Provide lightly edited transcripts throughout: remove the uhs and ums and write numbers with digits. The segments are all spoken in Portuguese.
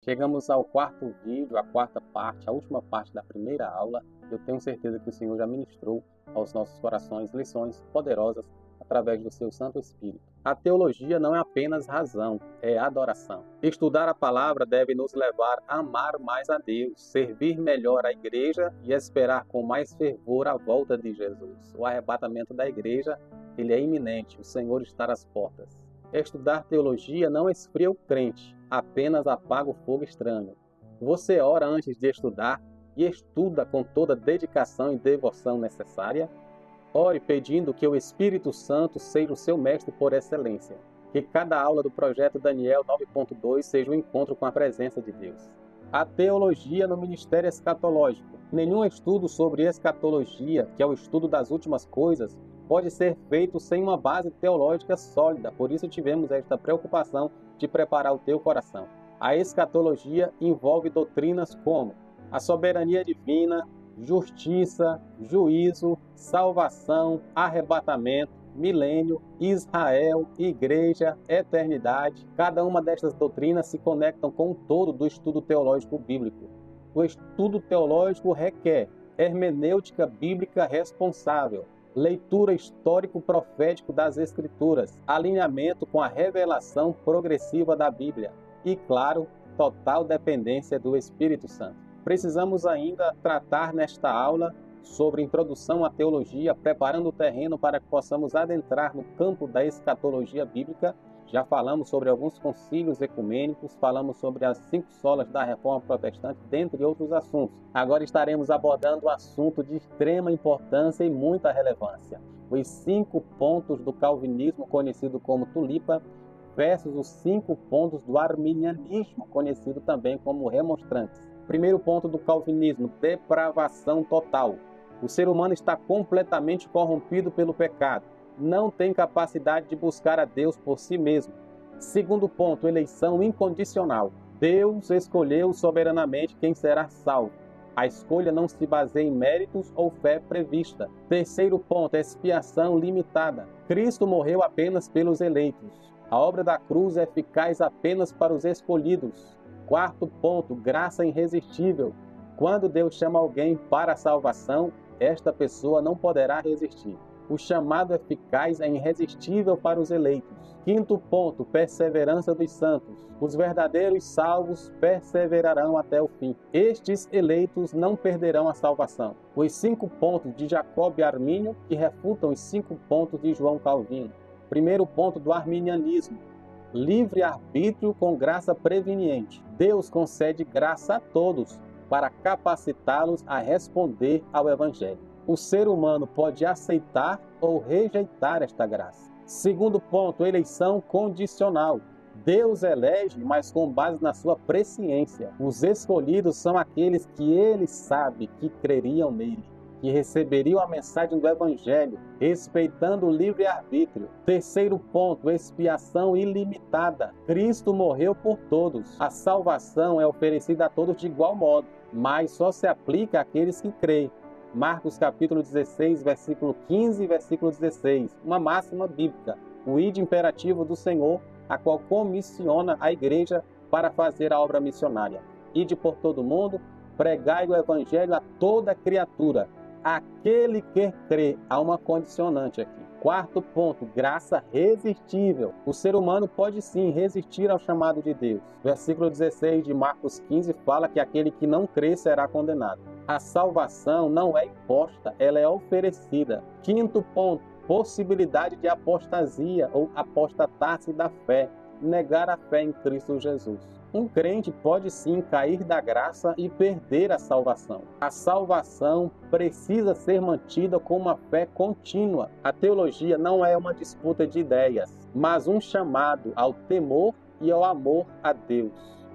Chegamos ao quarto vídeo, a quarta parte, a última parte da primeira aula. Eu tenho certeza que o Senhor já ministrou aos nossos corações lições poderosas através do seu Santo Espírito. A teologia não é apenas razão, é adoração. Estudar a palavra deve nos levar a amar mais a Deus, servir melhor a igreja e esperar com mais fervor a volta de Jesus. O arrebatamento da igreja, ele é iminente, o Senhor está às portas. Estudar teologia não esfria o crente, apenas apaga o fogo estranho. Você ora antes de estudar e estuda com toda a dedicação e devoção necessária? Ore pedindo que o Espírito Santo seja o seu mestre por excelência. Que cada aula do projeto Daniel 9.2 seja um encontro com a presença de Deus. A teologia no ministério escatológico. Nenhum estudo sobre escatologia, que é o estudo das últimas coisas, pode ser feito sem uma base teológica sólida. Por isso tivemos esta preocupação de preparar o teu coração. A escatologia envolve doutrinas como a soberania divina, justiça, juízo, salvação, arrebatamento, milênio, Israel, igreja, eternidade. Cada uma destas doutrinas se conectam com o todo do estudo teológico bíblico. O estudo teológico requer hermenêutica bíblica responsável, leitura histórico-profético das Escrituras, alinhamento com a revelação progressiva da Bíblia e, claro, total dependência do Espírito Santo. Precisamos ainda tratar nesta aula sobre introdução à teologia, preparando o terreno para que possamos adentrar no campo da escatologia bíblica. Já falamos sobre alguns concílios ecumênicos, falamos sobre as 5 solas da Reforma Protestante, dentre outros assuntos. Agora estaremos abordando um assunto de extrema importância e muita relevância: os 5 pontos do calvinismo, conhecido como tulipa, versus os 5 pontos do arminianismo, conhecido também como remonstrantes. Primeiro ponto do calvinismo: depravação total. O ser humano está completamente corrompido pelo pecado. Não tem capacidade de buscar a Deus por si mesmo. Segundo ponto: eleição incondicional. Deus escolheu soberanamente quem será salvo. A escolha não se baseia em méritos ou fé prevista. Terceiro ponto: expiação limitada. Cristo morreu apenas pelos eleitos. A obra da cruz é eficaz apenas para os escolhidos. Quarto ponto: graça irresistível. Quando Deus chama alguém para a salvação, esta pessoa não poderá resistir. O chamado eficaz é irresistível para os eleitos. Quinto ponto: perseverança dos santos. Os verdadeiros salvos perseverarão até o fim. Estes eleitos não perderão a salvação. Os 5 pontos de Jacob e Armínio que refutam os 5 pontos de João Calvino. Primeiro ponto do arminianismo: livre-arbítrio com graça preveniente. Deus concede graça a todos para capacitá-los a responder ao Evangelho. O ser humano pode aceitar ou rejeitar esta graça. Segundo ponto: eleição condicional. Deus elege, mas com base na sua presciência. Os escolhidos são aqueles que ele sabe que creriam nele, que receberiam a mensagem do Evangelho, respeitando o livre-arbítrio. Terceiro ponto: expiação ilimitada. Cristo morreu por todos. A salvação é oferecida a todos de igual modo, mas só se aplica àqueles que creem. Marcos capítulo 16, versículo 15 e versículo 16. Uma máxima bíblica: o ide imperativo do Senhor, a qual comissiona a igreja para fazer a obra missionária. Ide por todo mundo, pregai o Evangelho a toda criatura. Aquele que crê. Há uma condicionante aqui. Quarto ponto: graça resistível. O ser humano pode sim resistir ao chamado de Deus. Versículo 16 de Marcos 15 fala que aquele que não crê será condenado. A salvação não é imposta, ela é oferecida. Quinto ponto: possibilidade de apostasia ou apostatar-se da fé, negar a fé em Cristo Jesus. Um crente pode sim cair da graça e perder a salvação. A salvação precisa ser mantida com uma fé contínua. A teologia não é uma disputa de ideias, mas um chamado ao temor e ao amor a Deus.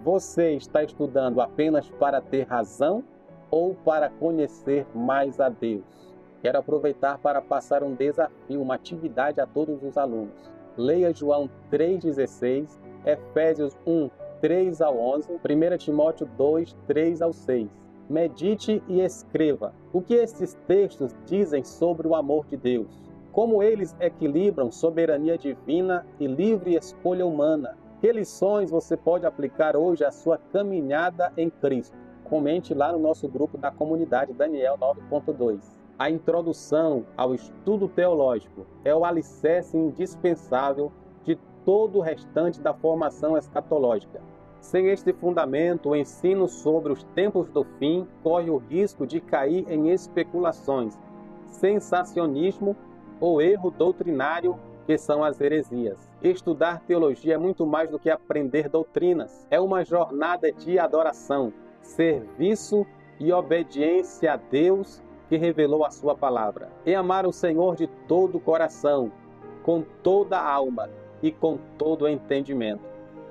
Você está estudando apenas para ter razão ou para conhecer mais a Deus? Quero aproveitar para passar um desafio, uma atividade a todos os alunos. Leia João 3,16, Efésios 1, 3 ao 11, 1 Timóteo 2, 3 ao 6. Medite e escreva o que esses textos dizem sobre o amor de Deus, como eles equilibram soberania divina e livre escolha humana, Que lições você pode aplicar hoje à sua caminhada em Cristo? Comente lá no nosso grupo da comunidade Daniel 9.2. A introdução ao estudo teológico é o alicerce indispensável de todo o restante da formação escatológica. Sem este fundamento, o ensino sobre os tempos do fim corre o risco de cair em especulações, sensacionismo ou erro doutrinário, que são as heresias. Estudar teologia é muito mais do que aprender doutrinas. É uma jornada de adoração, serviço e obediência a Deus que revelou a sua palavra. É amar o Senhor de todo o coração, com toda a alma e com todo o entendimento.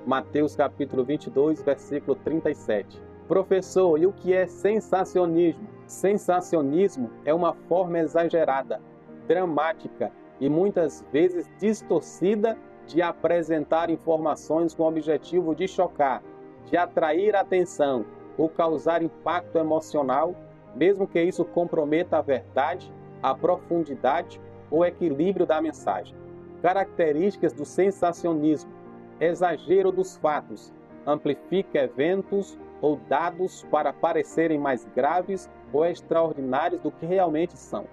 Mateus capítulo 22, versículo 37. Professor, e o que é sensacionismo? Sensacionismo é uma forma exagerada, dramática e muitas vezes distorcida de apresentar informações com o objetivo de chocar, de atrair atenção ou causar impacto emocional, mesmo que isso comprometa a verdade, a profundidade ou equilíbrio da mensagem. Características do sensacionismo: exagero dos fatos, amplifica eventos ou dados para parecerem mais graves ou extraordinários do que realmente são.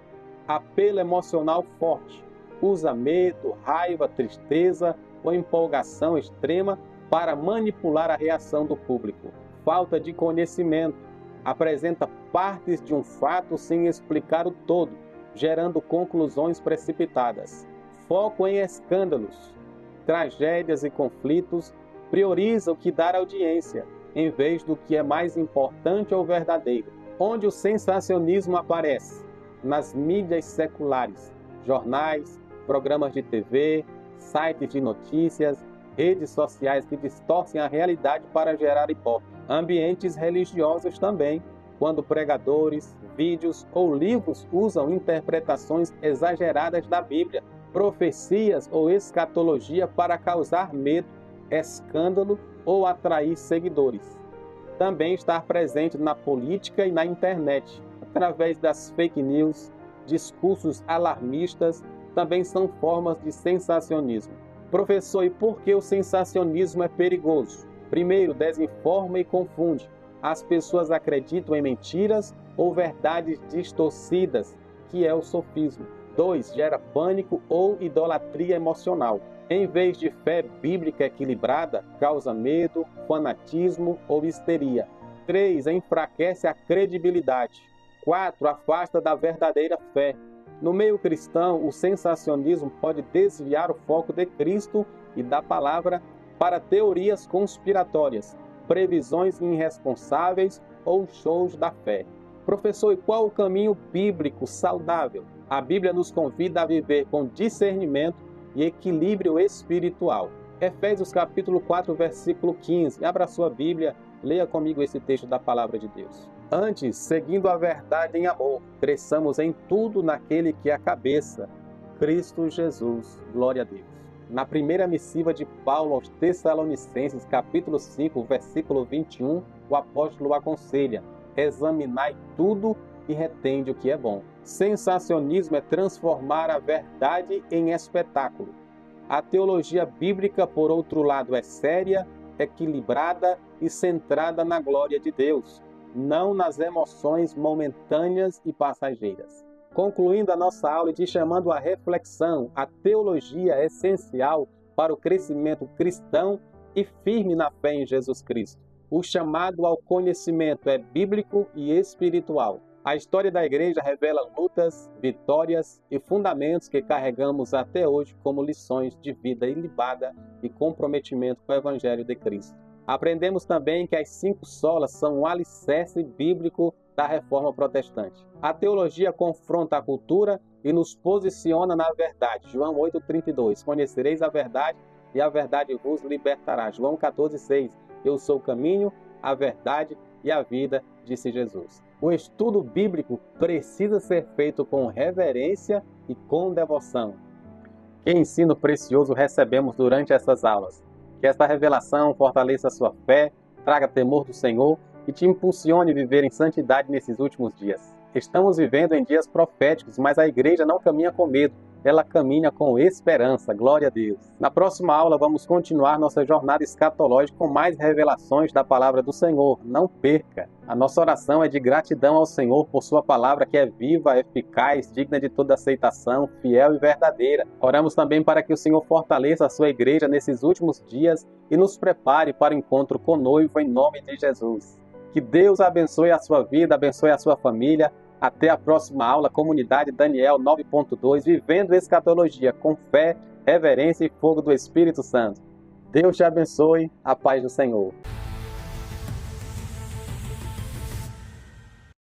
Apelo emocional forte, usa medo, raiva, tristeza ou empolgação extrema para manipular a reação do público. Falta de conhecimento, apresenta partes de um fato sem explicar o todo, gerando conclusões precipitadas. Foco em escândalos, tragédias e conflitos, prioriza o que dar audiência, em vez do que é mais importante ou verdadeiro. Onde o sensacionismo aparece? Nas mídias seculares, jornais, programas de TV, sites de notícias, redes sociais que distorcem a realidade para gerar hipótese. Ambientes religiosos também, quando pregadores, vídeos ou livros usam interpretações exageradas da Bíblia, profecias ou escatologia para causar medo, escândalo ou atrair seguidores. Também estar presente na política e na internet, através das fake news, discursos alarmistas, também são formas de sensacionismo. Professor, e por que o sensacionismo é perigoso? Primeiro, desinforma e confunde. As pessoas acreditam em mentiras ou verdades distorcidas, que é o sofismo. 2. Gera pânico ou idolatria emocional. Em vez de fé bíblica equilibrada, causa medo, fanatismo ou histeria. 3. Enfraquece a credibilidade. 4. Afasta da verdadeira fé. No meio cristão, o sensacionismo pode desviar o foco de Cristo e da palavra para teorias conspiratórias, previsões irresponsáveis ou shows da fé. Professor, e qual o caminho bíblico saudável? A Bíblia nos convida a viver com discernimento e equilíbrio espiritual. Efésios capítulo 4, versículo 15. Abra sua Bíblia, leia comigo esse texto da palavra de Deus. Antes, seguindo a verdade em amor, cresçamos em tudo naquele que é a cabeça, Cristo Jesus. Glória a Deus. Na primeira missiva de Paulo aos Tessalonicenses, capítulo 5, versículo 21, o apóstolo aconselha: examinai tudo e retende o que é bom. Sensacionismo é transformar a verdade em espetáculo. A teologia bíblica, por outro lado, é séria, equilibrada e centrada na glória de Deus, não nas emoções momentâneas e passageiras. Concluindo a nossa aula e te chamando à reflexão, a teologia é essencial para o crescimento cristão e firme na fé em Jesus Cristo. O chamado ao conhecimento é bíblico e espiritual. A história da igreja revela lutas, vitórias e fundamentos que carregamos até hoje como lições de vida ilibada e comprometimento com o Evangelho de Cristo. Aprendemos também que as 5 solas são um alicerce bíblico da Reforma Protestante. A teologia confronta a cultura e nos posiciona na verdade. João 8,32. Conhecereis a verdade e a verdade vos libertará. João 14,6. Eu sou o caminho, a verdade e a vida, disse Jesus. O estudo bíblico precisa ser feito com reverência e com devoção. Que ensino precioso recebemos durante essas aulas. Que esta revelação fortaleça a sua fé, traga temor do Senhor e te impulsione a viver em santidade nesses últimos dias. Estamos vivendo em dias proféticos, mas a igreja não caminha com medo. ela caminha com esperança. Glória a Deus. Na próxima aula vamos continuar nossa jornada escatológica com mais revelações da palavra do Senhor. Não perca! A nossa oração é de gratidão ao Senhor por sua palavra que é viva, eficaz, digna de toda aceitação, fiel e verdadeira. Oramos também para que o Senhor fortaleça a sua igreja nesses últimos dias e nos prepare para o encontro com o noivo em nome de Jesus. Que Deus abençoe a sua vida, abençoe a sua família. Até a próxima aula, Comunidade Daniel 9.2, Vivendo Escatologia com fé, reverência e fogo do Espírito Santo. Deus te abençoe, a paz do Senhor.